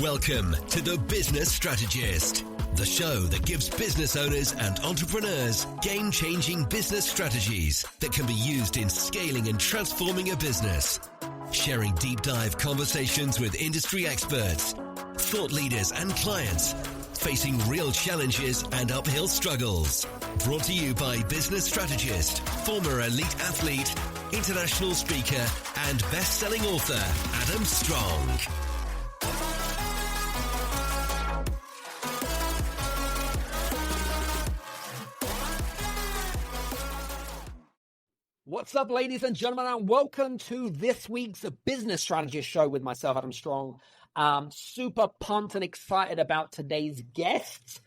Welcome to The Business Strategist, the show that gives business owners and entrepreneurs game-changing business strategies that can be used in scaling and transforming a business. Sharing deep dive conversations with industry experts, thought leaders and clients, facing real challenges and uphill struggles. Brought to you by business strategist, former elite athlete, international speaker, and best-selling author, Adam Strong. What's up, ladies and gentlemen, and welcome to this week's Business Strategist Show with myself, Adam Strong. Super pumped and excited about today's guests.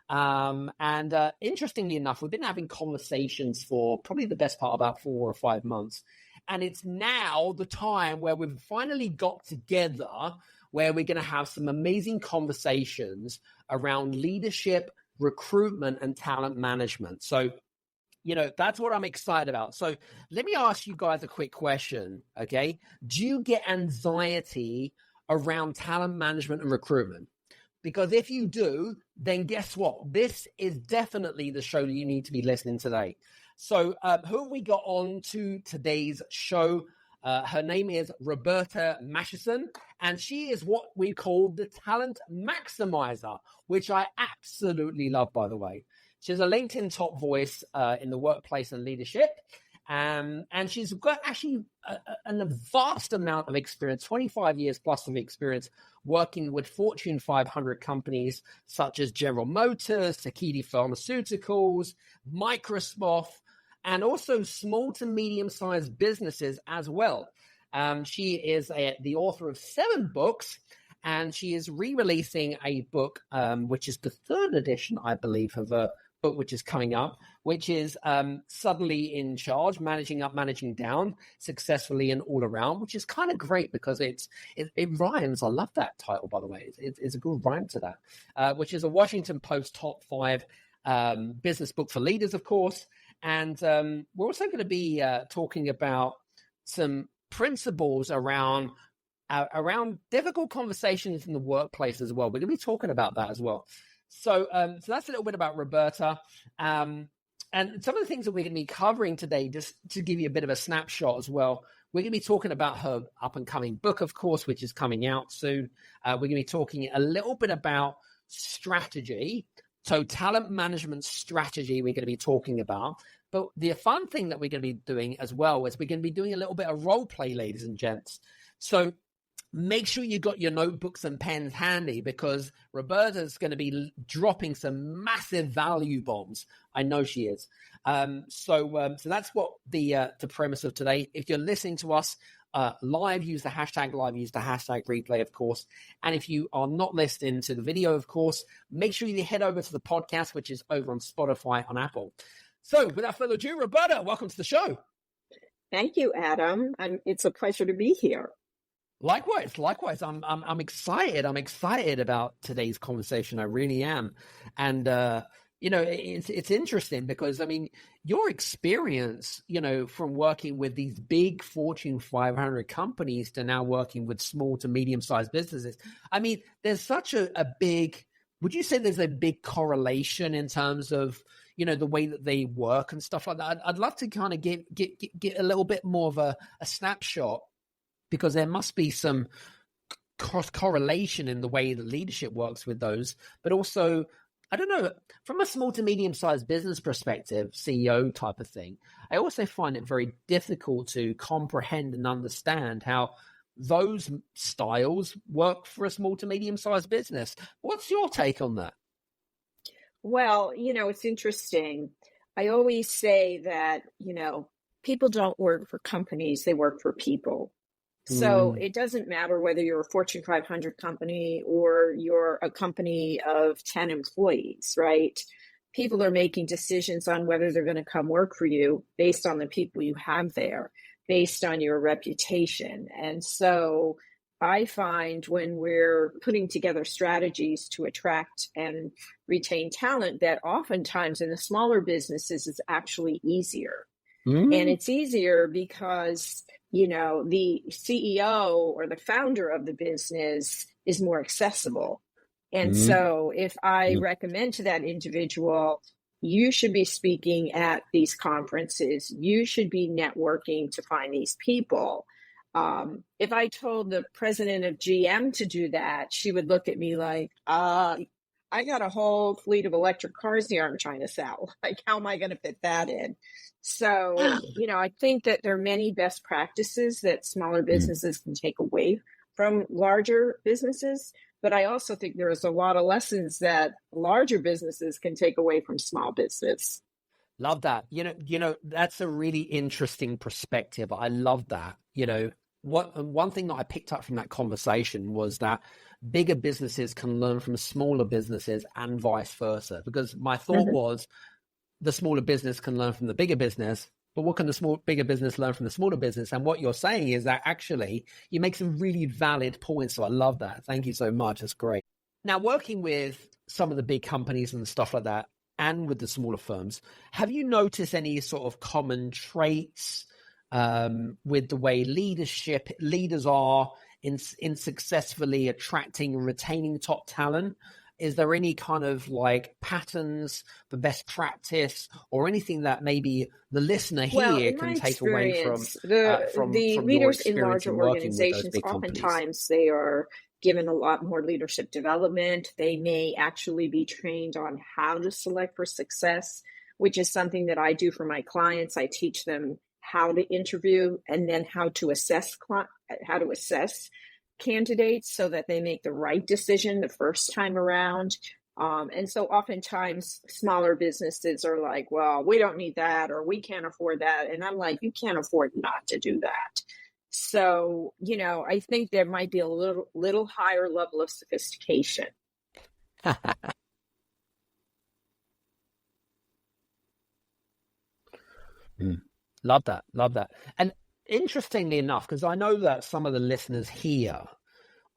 Interestingly enough, we've been having conversations for probably the best part of about 4 or 5 months. And it's now the time where we've finally got together, where we're going to have some amazing conversations around leadership, recruitment, and talent management. So, that's what I'm excited about. So let me ask you guys a quick question, okay? Do you get anxiety around talent management and recruitment? Because if you do, then guess what? This is definitely the show that you need to be listening today. So who have we got on to today's show? Her name is Roberta Matuson, and she is what we call the talent maximizer, which I absolutely love, by the way. She's a LinkedIn top voice in the workplace and leadership. And she's got actually a vast amount of experience, 25 years plus of experience working with Fortune 500 companies such as General Motors, Takeda Pharmaceuticals, Microsoft, and also small to medium-sized businesses as well. She is the author of 7 books, and she is re-releasing a book, which is the 3rd edition, I believe, of a book which is coming up, which is Suddenly in Charge, Managing Up, Managing Down, Successfully and All Around, which is kind of great because it rhymes. I love that title, by the way. It's a good rhyme to that, which is a Washington Post top 5 business book for leaders, of course. And we're also going to be talking about some principles around difficult conversations in the workplace as well. We're going to be talking about that as well. So that's a little bit about Roberta. And some of the things that we're going to be covering today, just to give you a bit of a snapshot as well, we're going to be talking about her up-and-coming book, of course, which is coming out soon. We're going to be talking a little bit about strategy. So talent management strategy we're going to be talking about. But the fun thing that we're going to be doing as well is we're going to be doing a little bit of role play, ladies and gents. So make sure you got your notebooks and pens handy because Roberta's going to be dropping some massive value bombs. I know she is. So that's what the premise of today. If you're listening to us live, use the hashtag live, use the hashtag replay, of course. And if you are not listening to the video, of course, make sure you head over to the podcast, which is over on Spotify, on Apple. So without further ado, Roberta, welcome to the show. Thank you, Adam. It's a pleasure to be here. Likewise. I'm excited. I'm excited about today's conversation. I really am. And, it's interesting because, I mean, your experience, from working with these big Fortune 500 companies to now working with small to medium-sized businesses. I mean, there's such a big, would you say there's a big correlation in terms of, the way that they work and stuff like that? I'd love to kind of get a little bit more of a snapshot, because there must be some cross-correlation in the way that leadership works with those. But also, I don't know, from a small to medium-sized business perspective, CEO type of thing, I also find it very difficult to comprehend and understand how those styles work for a small to medium-sized business. What's your take on that? Well, it's interesting. I always say that, people don't work for companies, they work for people. So it doesn't matter whether you're a Fortune 500 company or you're a company of 10 employees, right? People are making decisions on whether they're going to come work for you based on the people you have there, based on your reputation. And so I find when we're putting together strategies to attract and retain talent, that oftentimes in the smaller businesses, it's actually easier. And it's easier because, the CEO or the founder of the business is more accessible. And so if I recommend to that individual, you should be speaking at these conferences, you should be networking to find these people. If I told the president of GM to do that, she would look at me like, I got a whole fleet of electric cars here I'm trying to sell. Like, how am I going to fit that in? So, I think that there are many best practices that smaller businesses can take away from larger businesses. But I also think there's a lot of lessons that larger businesses can take away from small business. Love that. That's a really interesting perspective. I love that. One thing that I picked up from that conversation was that bigger businesses can learn from smaller businesses and vice versa. Because my thought was the smaller business can learn from the bigger business, but what can the bigger business learn from the smaller business? And what you're saying is that actually you make some really valid points. So I love that. Thank you so much. That's great. Now, working with some of the big companies and stuff like that, and with the smaller firms, have you noticed any sort of common traits with the way leaders are in successfully attracting and retaining top talent? Is there any kind of like patterns for best practice or anything that maybe the listener here can take away from the leaders in larger organizations? Oftentimes companies? They are given a lot more leadership development. They may actually be trained on how to select for success, which is something that I do for my clients. I teach them how to interview and then how to assess candidates so that they make the right decision the first time around. And so oftentimes smaller businesses are like, well, we don't need that, or we can't afford that. And I'm like, you can't afford not to do that. So, I think there might be a little higher level of sophistication. Love that. And interestingly enough, because I know that some of the listeners here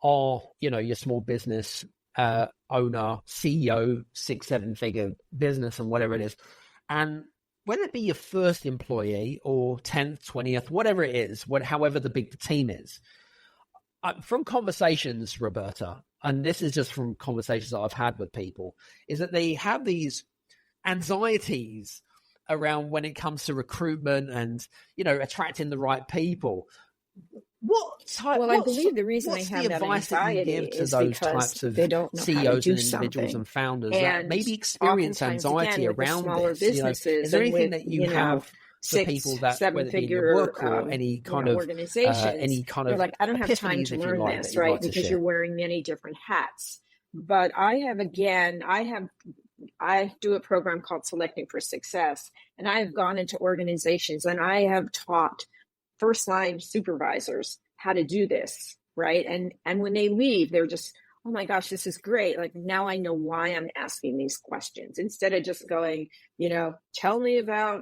are, your small business owner, CEO, 6-7 figure business and whatever it is. And whether it be your first employee or 10th, 20th, whatever it is, however the big the team is, from conversations, Roberta, and this is just from conversations that I've had with people, is that they have these anxieties around when it comes to recruitment and, attracting the right people. I believe the reason they have that anxiety is because they don't know how to do individuals something. and founders And that maybe experience anxiety around this. Is there anything that you have for people that, whether it be in your work or any kind of organizations, they're like, I don't have time to learn this, right? Because you're wearing many different hats. But I do a program called Selecting for Success, and I have gone into organizations and I have taught first-line supervisors how to do this, right? And when they leave, they're just, oh my gosh, this is great. Like, now I know why I'm asking these questions, instead of just going, tell me about,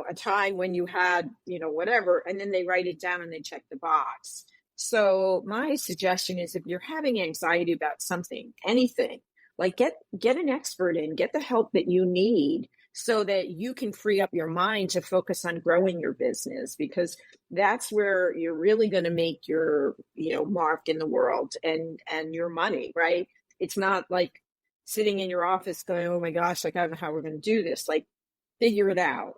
a time when you had, whatever, and then they write it down and they check the box. So my suggestion is, if you're having anxiety about something, anything, like get an expert in, get the help that you need so that you can free up your mind to focus on growing your business, because that's where you're really going to make your, mark in the world and your money, right? It's not like sitting in your office going, oh my gosh, like, I don't know how we're going to do this. Like, figure it out.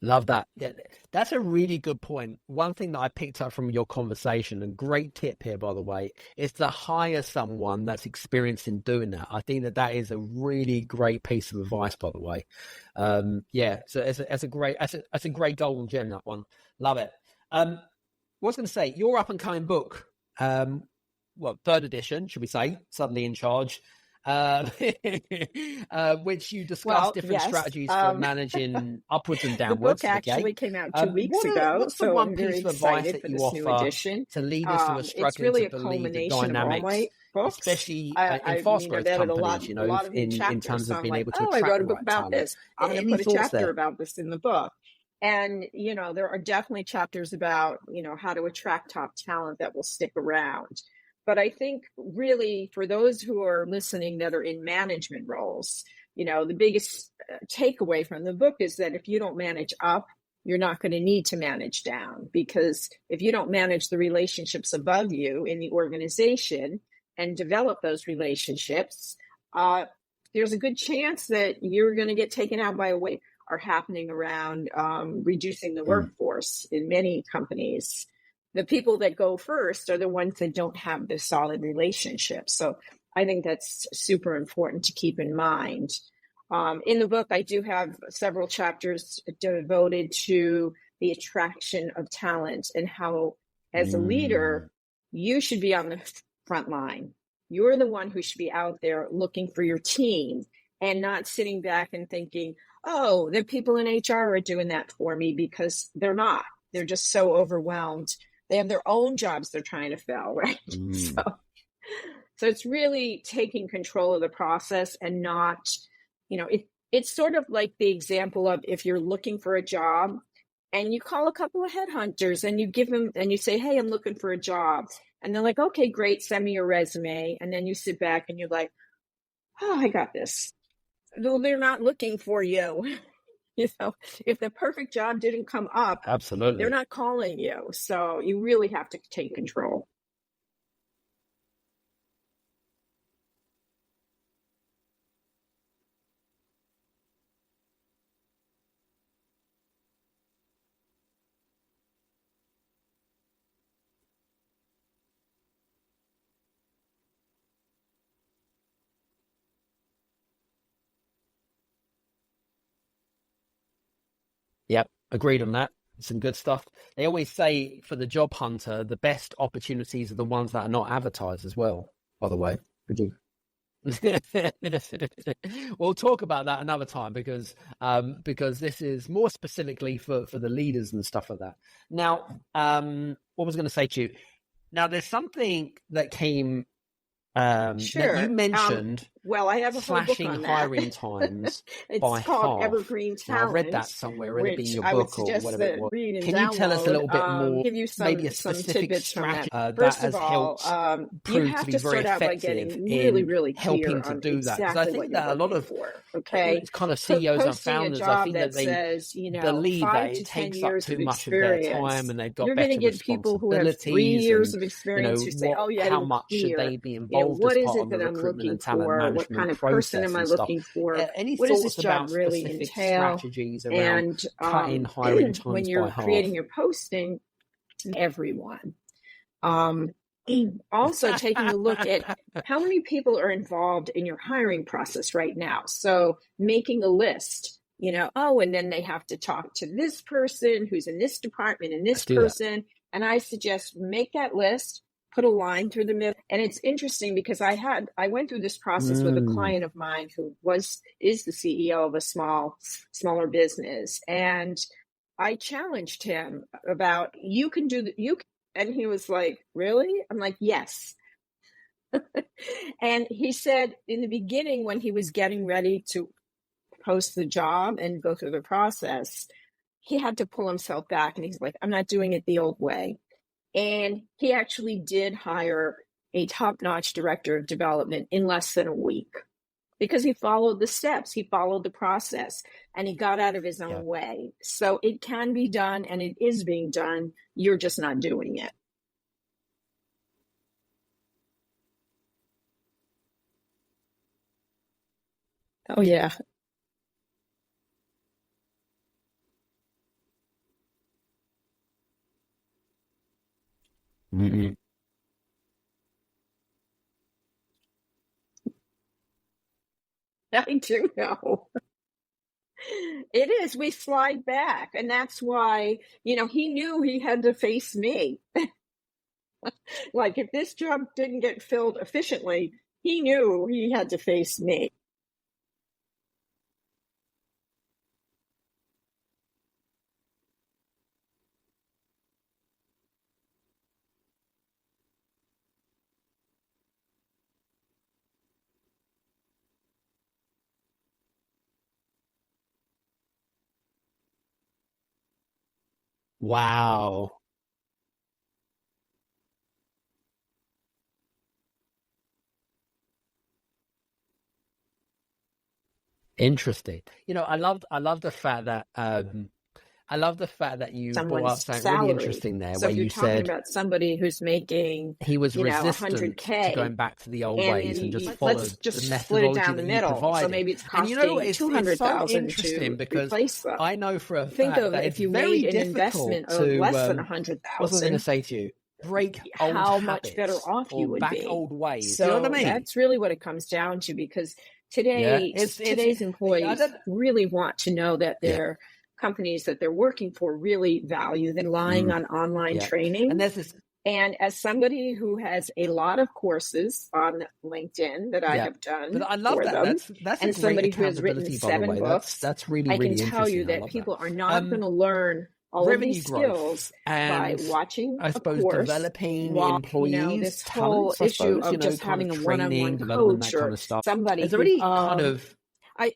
Love that. Yeah, that's a really good point. One thing that I picked up from your conversation, and great tip here, by the way, is to hire someone that's experienced in doing that. I think that is a really great piece of advice, by the way. So it's a great golden gem, that one. Love it. What I was going to say, your up and coming book, third edition, should we say, Suddenly in Charge, which you discuss different strategies for managing upwards and downwards. The book actually came out 2 weeks ago. What's the one piece of advice that you offer to leaders who are struggling to believe the dynamics, especially in fast growth companies, in terms of being able to attract I wrote a book the right about talent? this. I'm going to put a chapter about this in the book. And, there are definitely chapters about, how to attract top talent that will stick around. But I think really for those who are listening that are in management roles, the biggest takeaway from the book is that if you don't manage up, you're not going to need to manage down, because if you don't manage the relationships above you in the organization and develop those relationships, there's a good chance that you're going to get taken out by a wave. Are happening around reducing the workforce in many companies. The people that go first are the ones that don't have the solid relationships. So I think that's super important to keep in mind. In the book, I do have several chapters devoted to the attraction of talent and how, as a leader, you should be on the front line. You're the one who should be out there looking for your team and not sitting back and thinking, oh, the people in HR are doing that for me, because they're not. They're just so overwhelmed. They have their own jobs they're trying to fill, right? So it's really taking control of the process and not, it's sort of like the example of if you're looking for a job and you call a couple of headhunters and you give them and you say, hey, I'm looking for a job. And they're like, okay, great, send me your resume. And then you sit back and you're like, oh, I got this. Though they're not looking for you. If the perfect job didn't come up, absolutely, they're not calling you. So you really have to take control. Yep, agreed on that. Some good stuff. They always say for the job hunter, the best opportunities are the ones that are not advertised as well, by the way. We'll talk about that another time, because this is more specifically for the leaders and stuff like that. Now, what was I going to say to you? Now, there's something that came Sure. that you mentioned. Well, I have a whole book slashing on that. hiring times it's by called half. Evergreen Talent. Now, I read that somewhere. It'll be in your I would book or suggest whatever it was. read and Can download, you tell us a little bit more? give you some, maybe a some specific tidbits from strategy that. that First has of all, helped you prove have to be to very start out by effective getting really, in really clear helping to on do that? Because I exactly what think you're that a lot looking of for. Okay, kind of so CEOs and posting a founders, I job think that that they says, believe 5 that to it 10 takes up years too of much of their experience, time, and they've got you're going to better get people who have 3 responsibilities, years and of experience who say, oh yeah, how it'll much should clear. they be involved What as is part it of the that I'm recruitment looking and talent for? What kind management of person process am I and stuff? looking for? Any What does thoughts this job about really specific entail? strategies around And cutting hiring times when by you're half? creating your posting, everyone. Also taking a look at how many people are involved in your hiring process right now. So making a list, and then they have to talk to this person who's in this department and this person. And I suggest make that list, put a line through the middle. And it's interesting because I went through this process with a client of mine who is the CEO of a smaller business. And I challenged him about, and he was like, really? I'm like, yes. And he said in the beginning, when he was getting ready to post the job and go through the process, he had to pull himself back. And he's like, I'm not doing it the old way. And he actually did hire a top-notch director of development in less than a week, because he followed the steps, he followed the process, and he got out of his own way. So it can be done, and it is being done. You're just not doing it. Oh, yeah. Mm-hmm. I do know. It is. We slide back. And that's why, he knew he had to face me. Like, if this job didn't get filled efficiently, he knew he had to face me. Wow. Interesting. I love the fact that I love the fact that you brought up Someone's something really salary. interesting there, So where if you're you talking said about somebody who's making, he was resistant to 100K, going back to the old and ways and just let's followed the just split it methodology down the that you middle. So provided. maybe it's And you know, costing it's so 200,000 interesting to because replace them. I know for a Think fact of that if it's you very made an difficult investment of to, less than what was I going 100,000, to say to you? Break old how much better habits off you or would back be. old ways. Do you know So what I mean? that's really what it comes down to, because Yeah, today's I employees don't. really want to know that Yeah, their companies that they're working for really value them, relying mm, on online yeah. And training. there's this. And as somebody who has a lot of courses on LinkedIn that I Yeah, have but done I love for that. them, That's a and great somebody who has written accountability, by the 7 way. books, That's really I can really tell you interesting. I that love that. people are not going to learn all of Revenue these growth skills by and watching I a suppose course, developing while, employees, this whole talents, I issue suppose, of just kind having of a training, one-on-one development, coach that kind or of stuff. somebody Is there who, any kind of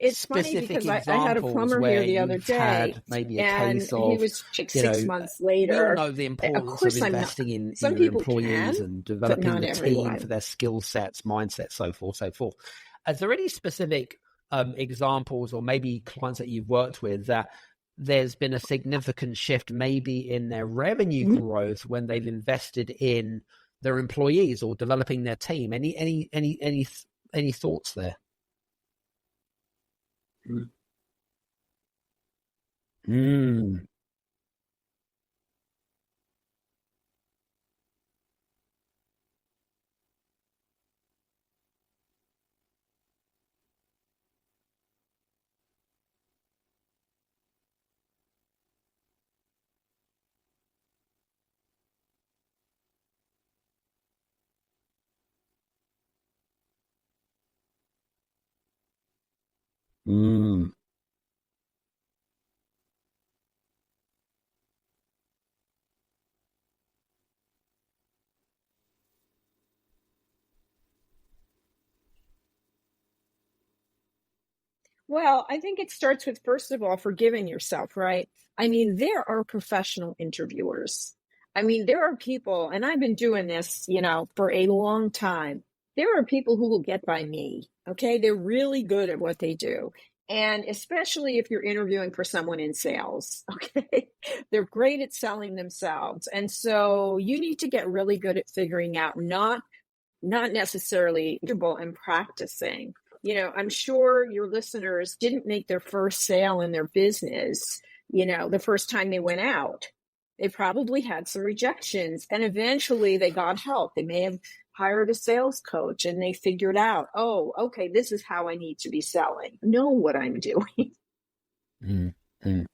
it's funny specific because I had a examples plumber where here the other you've day, had maybe a and case he of, was like you 6 know, months we all later. know the Of importance of course, I'm not. investing in Some your people can, employees and but developing not the team for everyone. their skill sets, mindset, so forth, so forth. Is there any specific examples or maybe clients that you've worked with that there's been a significant shift maybe in their revenue growth when they've invested in their employees or developing their team? Any thoughts there? Mm. Mm. Well, I think it starts with, first of all, forgiving yourself, right? I mean, there are professional interviewers. I mean, there are people, and I've been doing this, for a long time. There are people who will get by me. Okay. They're really good at what they do. And especially if you're interviewing for someone in sales, okay, they're great at selling themselves. And so you need to get really good at figuring out, not necessarily comfortable and practicing. I'm sure your listeners didn't make their first sale in their business, the first time they went out. They probably had some rejections, and eventually they got help. They may have hired a sales coach and they figured out, oh, okay, this is how I need to be selling. Know what I'm doing. Mm. Mm.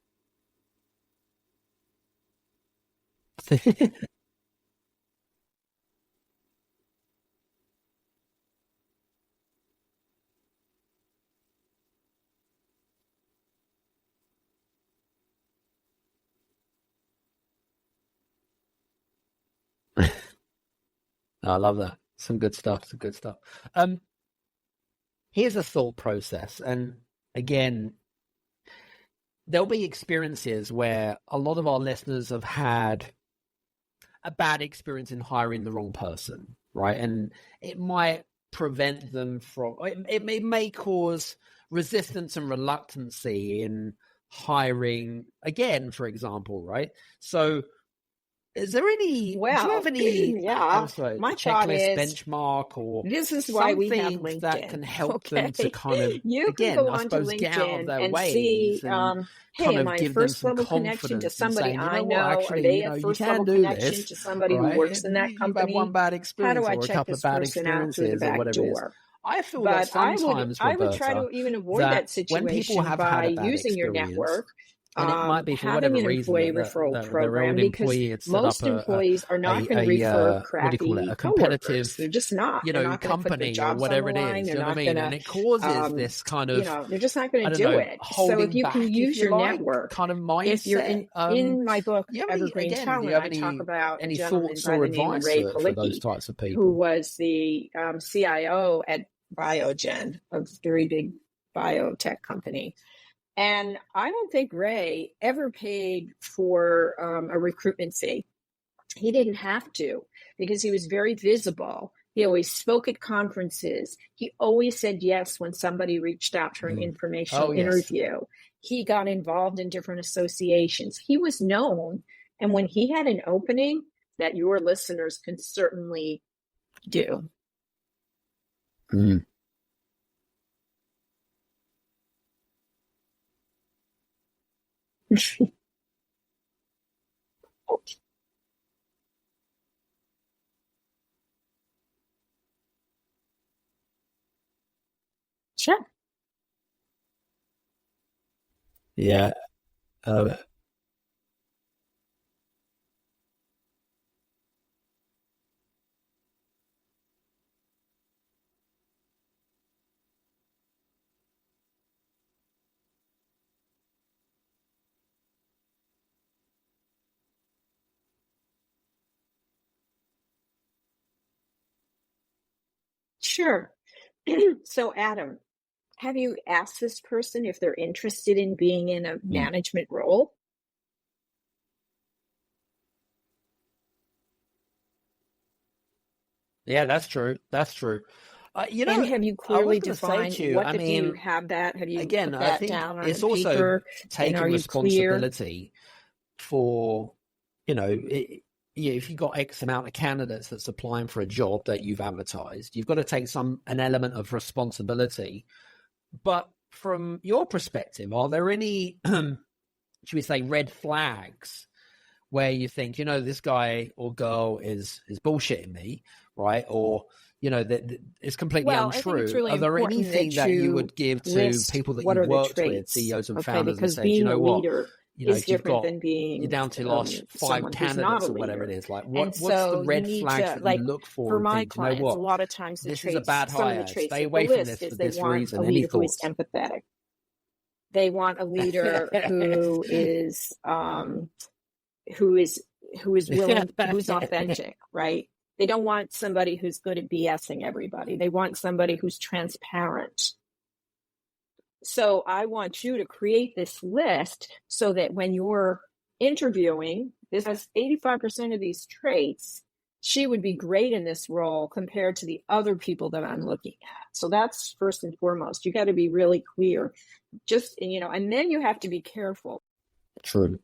I love that. Some good stuff. Some good stuff. Here's a thought process. And again, there'll be experiences where a lot of our listeners have had a bad experience in hiring the wrong person, right? And it might prevent them from, it may cause resistance and reluctancy in hiring again, for example, right? So is there any, do you have any yeah, also my thought checklist, is, benchmark, or this is why we have something that can LinkedIn. help them to Okay. kind of, You can again, go I onto suppose, get out of LinkedIn their and see, ways and hey, kind am of I a give them first some level connection to confidence and somebody saying, you I know what, know? Are actually, they a you first can level do connection this, to somebody who right? works in that You've had one company? bad How do experience I or a check couple of this bad person out through the experiences or back whatever it is. door? I feel that But sometimes, I would try Roberta, to even avoid that that when people situation have by had a bad using your experience, network, and it might be for having whatever an reason employee that referral their own program, because employee had set up most employees are not going to refer what do you call it, crappy a coworkers. competitive, They're just not. They're not going to put their company or jobs on the whatever it line. is. They're You know what not I going mean? to, And it causes this kind of, they're just not going I to don't do know, it. So if holding you can back, if use you your like, network, kind of if you're mindset. in my book, You have Evergreen do you Talent, have I talk about a any gentleman thoughts by or the name of advice Ray for those Palicki, types of who people? was the CIO at Biogen, a very big biotech company. And I don't think Ray ever paid for a recruitment fee. He didn't have to because he was very visible. He always spoke at conferences. He always said yes when somebody reached out for an informational interview. He got involved in different associations. He was known. And when he had an opening that your listeners can certainly do. Mm. Sure. Yeah. Sure. So, Adam, have you asked this person if they're interested in being in a management role? Yeah, that's true. That's true. And have you I was clearly going to say defined to you, what I do you mean, have that? Have you again, put I that think down on it's a also paper? And taking are you clear? responsibility for, if you've got X amount of candidates that's applying for a job that you've advertised, you've got to take an element of responsibility. But from your perspective, are there any, should we say, red flags where you think, this guy or girl is bullshitting me, right? Or, that it's completely Well, I think untrue. it's really Are there important anything that you would give to list people that what you've are the worked with, traits, CEOs and okay? founders, and Because say, do you being know a what? leader If is you've different got, than you're being down to last 5 someone who's not candidates a or whatever it leader. is, like And what's the so you red need flags to, that you like, look for for and my think, do you know clients, a what? lot of times the This is a traits, bad some of the hire. traits Stay at the away from list this is for they this want a reason. Any leader who is thoughts? empathetic. They want a leader who is willing, who's authentic, right? They don't want somebody who's good at BSing everybody. They want somebody who's transparent. So I want you to create this list so that when you're interviewing, this has 85% of these traits, she would be great in this role compared to the other people that I'm looking at. So that's first and foremost. You got to be really clear. And then you have to be careful. True.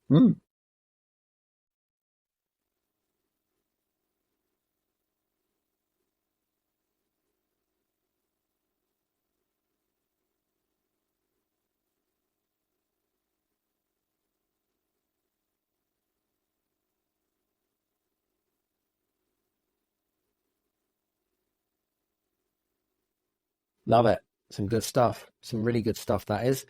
Mm. Love it. Some good stuff. Some really good stuff, that is.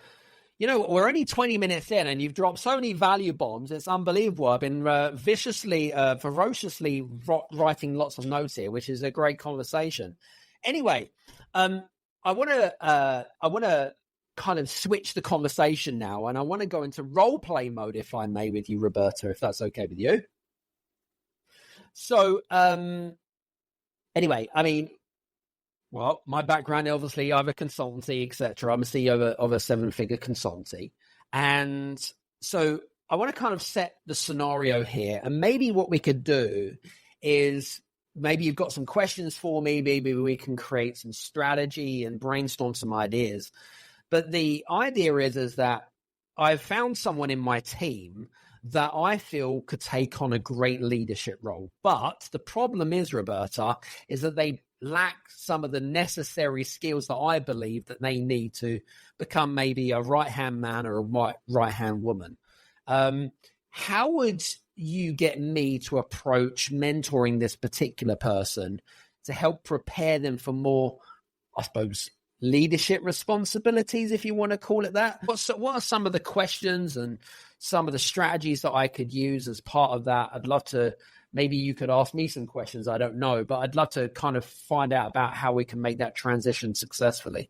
We're only 20 minutes in and you've dropped so many value bombs. It's unbelievable. I've been ferociously writing lots of notes here, which is a great conversation. Anyway, I want to kind of switch the conversation now, and I want to go into role play mode, if I may, with you, Roberta, if that's okay with you. So, anyway, I mean, well, my background, obviously, I have a consultancy, etc. I'm a CEO of a 7-figure consultancy. And so I want to kind of set the scenario here. And maybe what we could do is maybe you've got some questions for me. Maybe we can create some strategy and brainstorm some ideas. But the idea is that I've found someone in my team that I feel could take on a great leadership role. But the problem is, Roberta, is that they lack some of the necessary skills that I believe that they need to become maybe a right-hand man or a right-hand woman. How would you get me to approach mentoring this particular person to help prepare them for more, I suppose, leadership responsibilities, if you want to call it that. What are some of the questions and some of the strategies that I could use as part of that? I'd love to, maybe you could ask me some questions, I don't know, but I'd love to kind of find out about how we can make that transition successfully.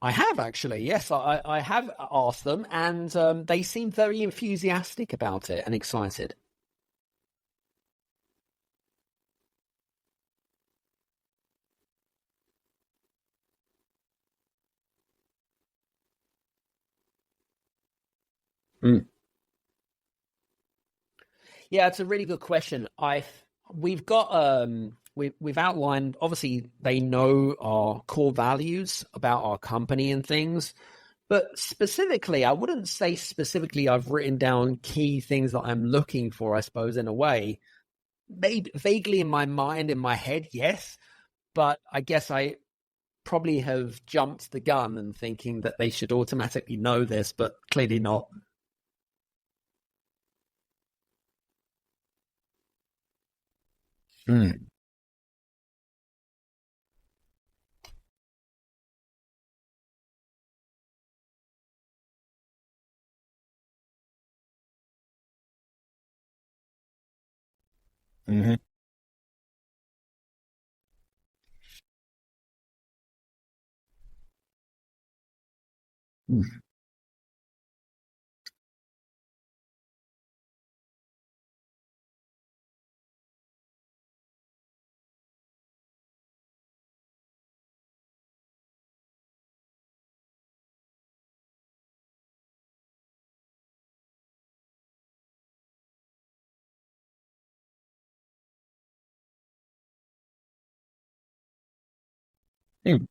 I have actually, yes, I have asked them, and they seem very enthusiastic about it and excited. Mm. Yeah, it's a really good question. We've got we've outlined, obviously they know our core values about our company and things, but specifically, I wouldn't say specifically I've written down key things that I'm looking for, I suppose, in a way. Maybe vaguely in my mind, in my head, yes, but I guess I probably have jumped the gun and thinking that they should automatically know this, but clearly not. Mm. Hmm. Mm.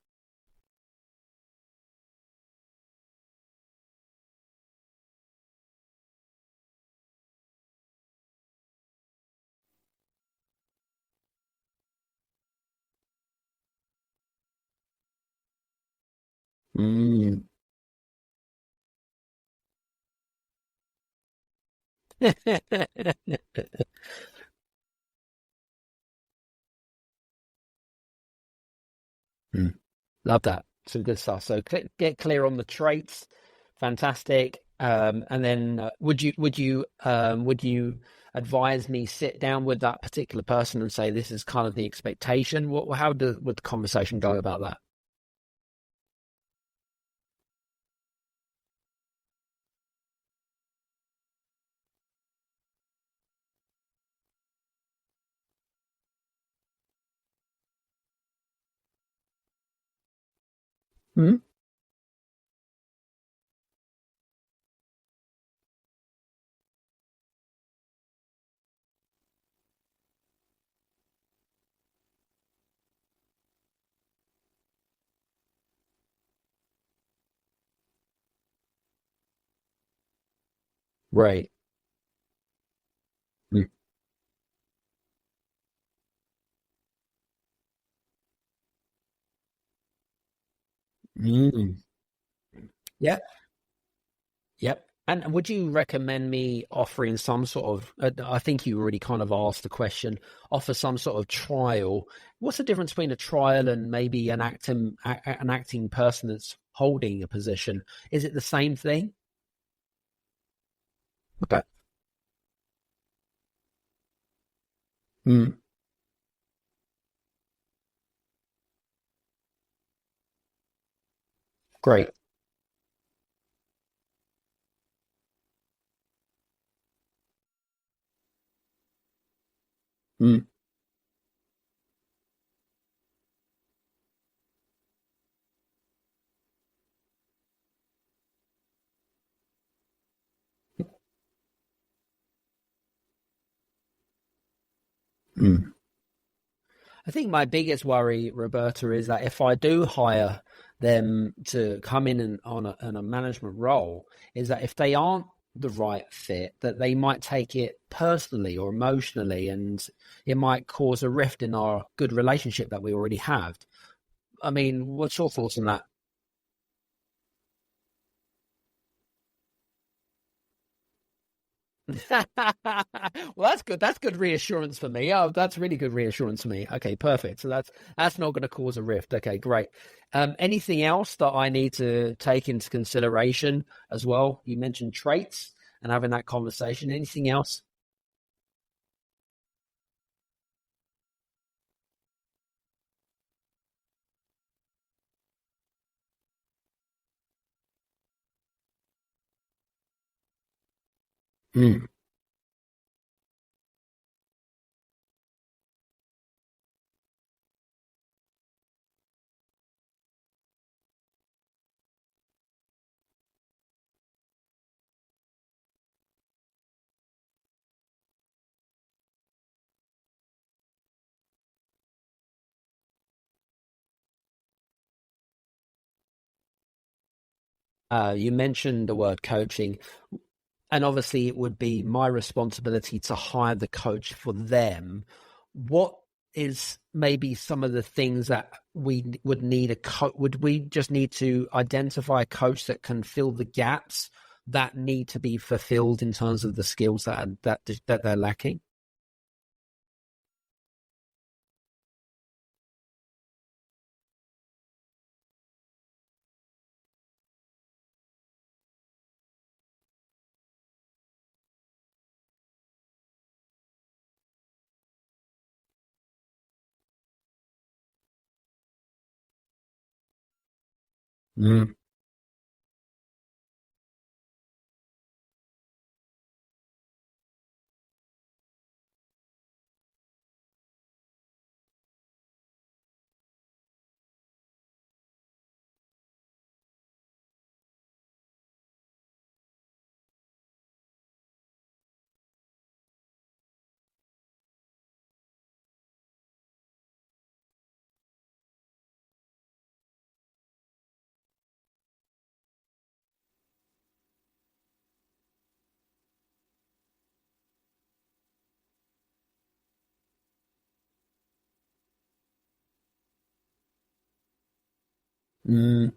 Mm. Mm. Love that. Some good stuff. So get clear on the traits. Fantastic. And then would you advise me sit down with that particular person and say this is kind of the expectation? Would the conversation go about that? Mhm. Right. Mm. Mm. Yeah. Yep. And would you recommend me offering some sort of, I think you already kind of asked the question, offer some sort of trial? What's the difference between a trial and maybe an acting person that's holding a position? Is it the same thing? Okay. Mm. Great. Mm. Mm. I think my biggest worry, Roberta, is that if I do hire them to come in and on a management role, is that if they aren't the right fit, that they might take it personally or emotionally, and it might cause a rift in our good relationship that we already have. I mean, what's your thoughts on that? Well, that's good. That's good reassurance for me. Oh, that's really good reassurance for me. Okay, perfect. So that's not going to cause a rift. Okay, great. Anything else that I need to take into consideration as well? You mentioned traits and having that conversation. Anything else? Mm. You mentioned the word coaching, and obviously it would be my responsibility to hire the coach for them. What is maybe some of the things that we would need a coach? Would we just need to identify a coach that can fill the gaps that need to be fulfilled in terms of the skills that they're lacking? Mm. Mm.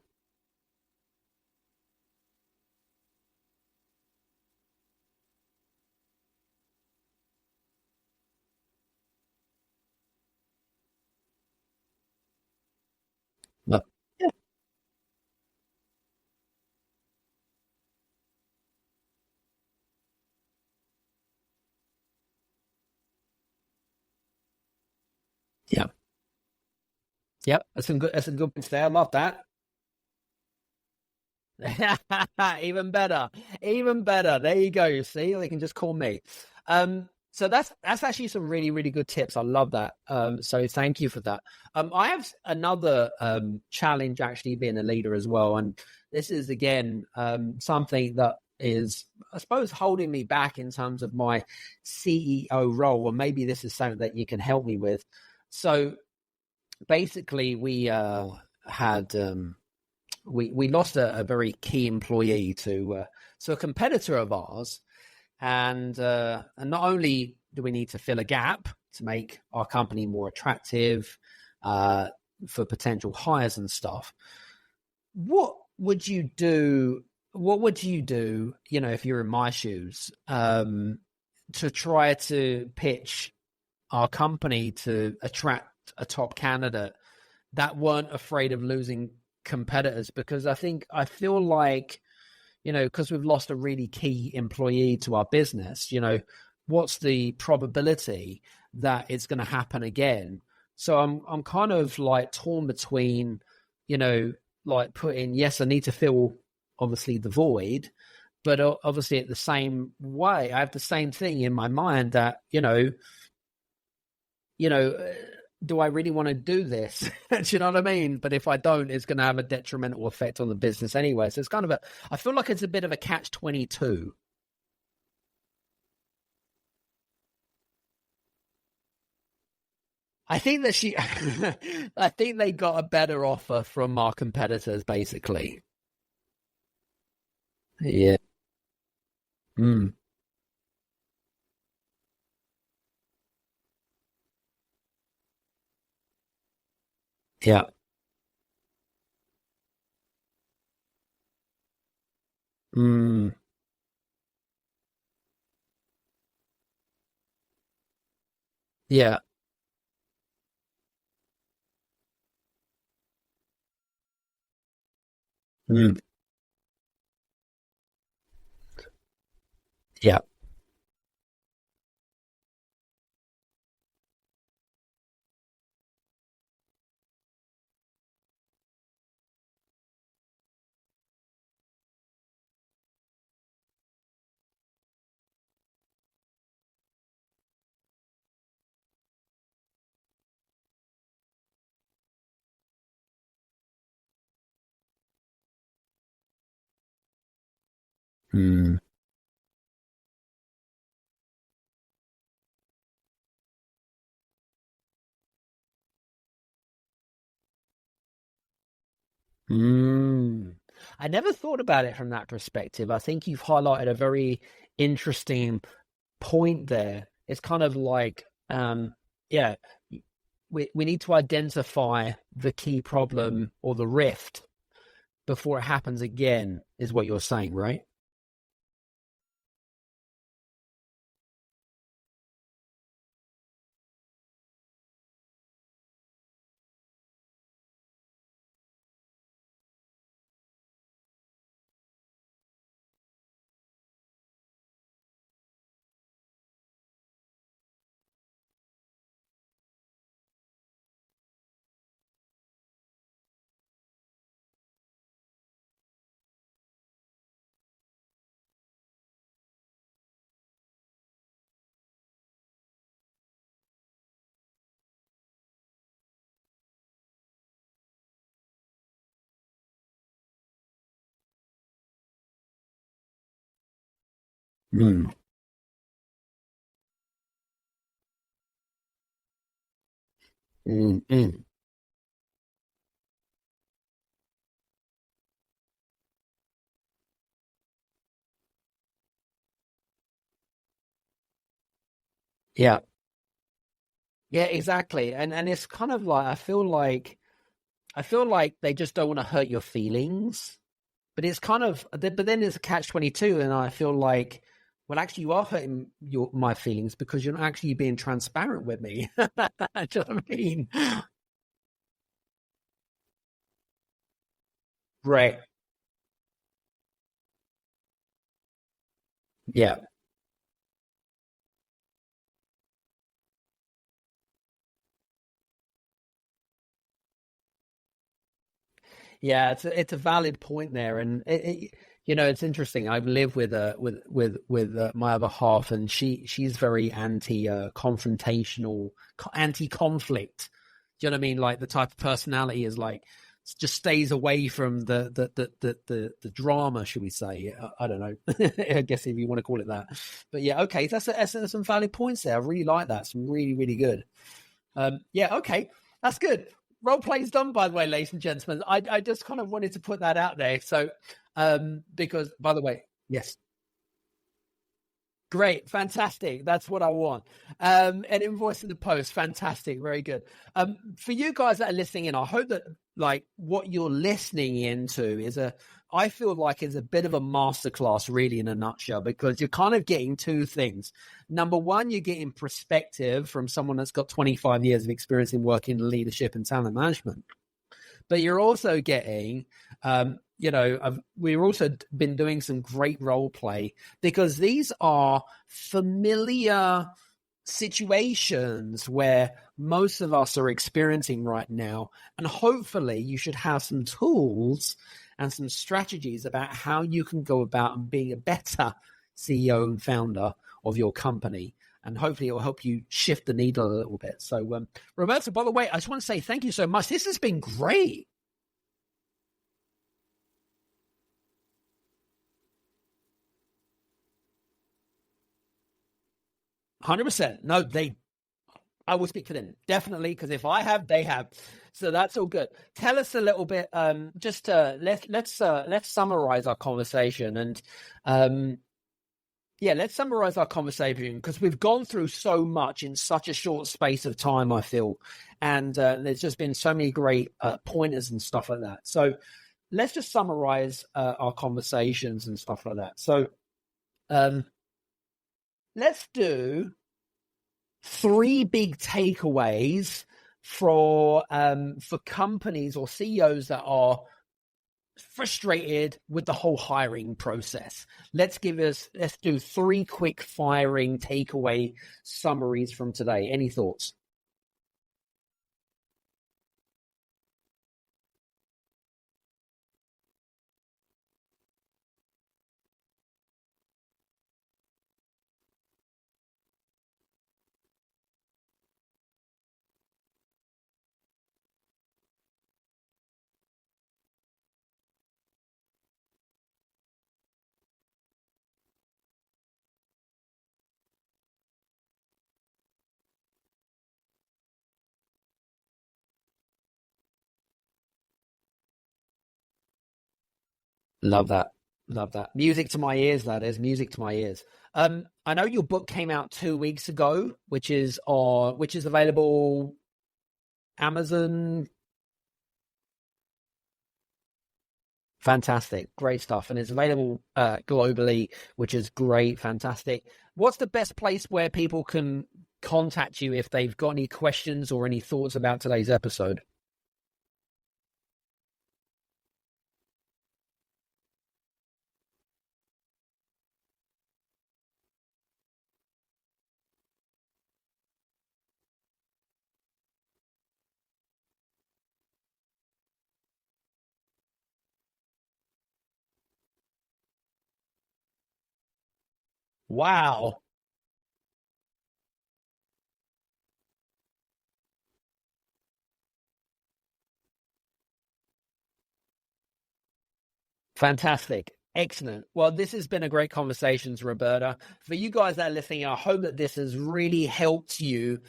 But yeah, yeah, yep. That's a good point there. I love that. Even better, even better. There you go. You see, they can just call me. So that's actually some really really good tips. I love that. So thank you for that. I have another challenge actually being a leader as well, and this is again something that is I suppose holding me back in terms of my CEO role, or maybe this is something that you can help me with. So basically, we had. We lost a very key employee to a competitor of ours, and not only do we need to fill a gap to make our company more attractive uh, for potential hires and stuff. What would you do? What would you do? You know, if you're in my shoes, to try to pitch our company to attract a top candidate that weren't afraid of losing competitors, because I feel like, you know, because we've lost a really key employee to our business, you know, what's the probability that it's going to happen again? So I'm kind of like torn between, you know, like putting, yes, I need to fill obviously the void, but obviously at the same way, I have the same thing in my mind that, you know, do I really want to do this? Do you know what I mean? But if I don't, it's going to have a detrimental effect on the business anyway. So it's kind of I feel like it's a bit of a catch 22. I think that I think they got a better offer from our competitors, basically. Yeah. Mm. Yeah. Mm. Yeah. Mm. Yeah. Mm. Mm. I never thought about it from that perspective. I think you've highlighted a very interesting point there. It's kind of like, yeah, we need to identify the key problem or the rift before it happens again, is what you're saying, right? Mm. Mm. Mm. Yeah. Yeah, exactly. And it's kind of like I feel like they just don't want to hurt your feelings. But it's kind of, but then it's a catch-22, and I feel like, well, actually, you are hurting my feelings because you're not actually being transparent with me. Do you know what I mean? Right. Yeah. Yeah, it's a valid point there, and it's interesting. I've lived with my other half, and she's very anti confrontational, anti conflict. Do you know what I mean? Like the type of personality is like just stays away from the drama, should we say? I don't know. I guess if you want to call it that, but yeah, okay, that's some valid points there. I really like that. Some really really good. Yeah, okay, that's good. Role play's done, by the way, ladies and gentlemen. I just kind of wanted to put that out there. So, because by the way, yes, great, fantastic. That's what I want. An invoice in the post, fantastic, very good. For you guys that are listening in, I hope that like what you're listening into I feel like is a bit of a masterclass, really, in a nutshell, because you're kind of getting two things. Number one, you're getting perspective from someone that's got 25 years of experience in working in leadership and talent management, but you're also getting we've also been doing some great role play because these are familiar situations where most of us are experiencing right now, and hopefully you should have some tools and some strategies about how you can go about and being a better CEO and founder of your company, and hopefully it will help you shift the needle a little bit. So Roberta, by the way, I just want to say thank you so much. This has been great. 100%. No, I will speak for them definitely, because if I have, they have. So that's all good. Tell us a little bit. Just let's summarize our conversation, and yeah, let's summarize our conversation because we've gone through so much in such a short space of time. I feel, and there's just been so many great pointers and stuff like that. So let's just summarize our conversations and stuff like that. So um, let's do 3 big takeaways for companies or CEOs that are frustrated with the whole hiring process. Let's do 3 quick firing takeaway summaries from today. Any thoughts? Love that. Love that. Music to my ears, that is. Music to my ears. I know your book came out 2 weeks ago, which is available Amazon. Fantastic. Great stuff. And it's available globally, which is great. Fantastic. What's the best place where people can contact you if they've got any questions or any thoughts about today's episode? Wow. Fantastic. Excellent. Well, this has been a great conversation, Roberta. For you guys that are listening, I hope that this has really helped you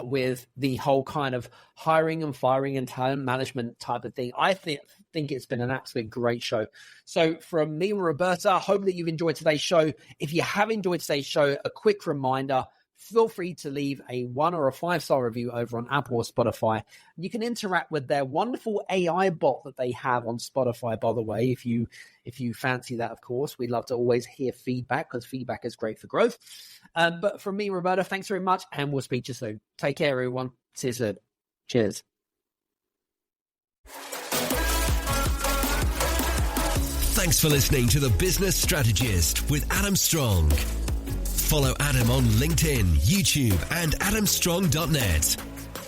with the whole kind of hiring and firing and talent management type of thing. I think it's been an absolute great show. So from me and Roberta, I hope that you've enjoyed today's show. If you have enjoyed today's show, a quick reminder, feel free to leave a 1 or a 5-star review over on Apple or Spotify. You can interact with their wonderful AI bot that they have on Spotify, by the way, if you fancy that, of course. We'd love to always hear feedback because feedback is great for growth. But from me, Roberta, thanks very much, and we'll speak to you soon. Take care, everyone. See you soon. Cheers. Thanks for listening to The Business Strategist with Adam Strong. Follow Adam on LinkedIn, YouTube, and adamstrong.net.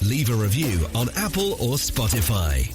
Leave a review on Apple or Spotify.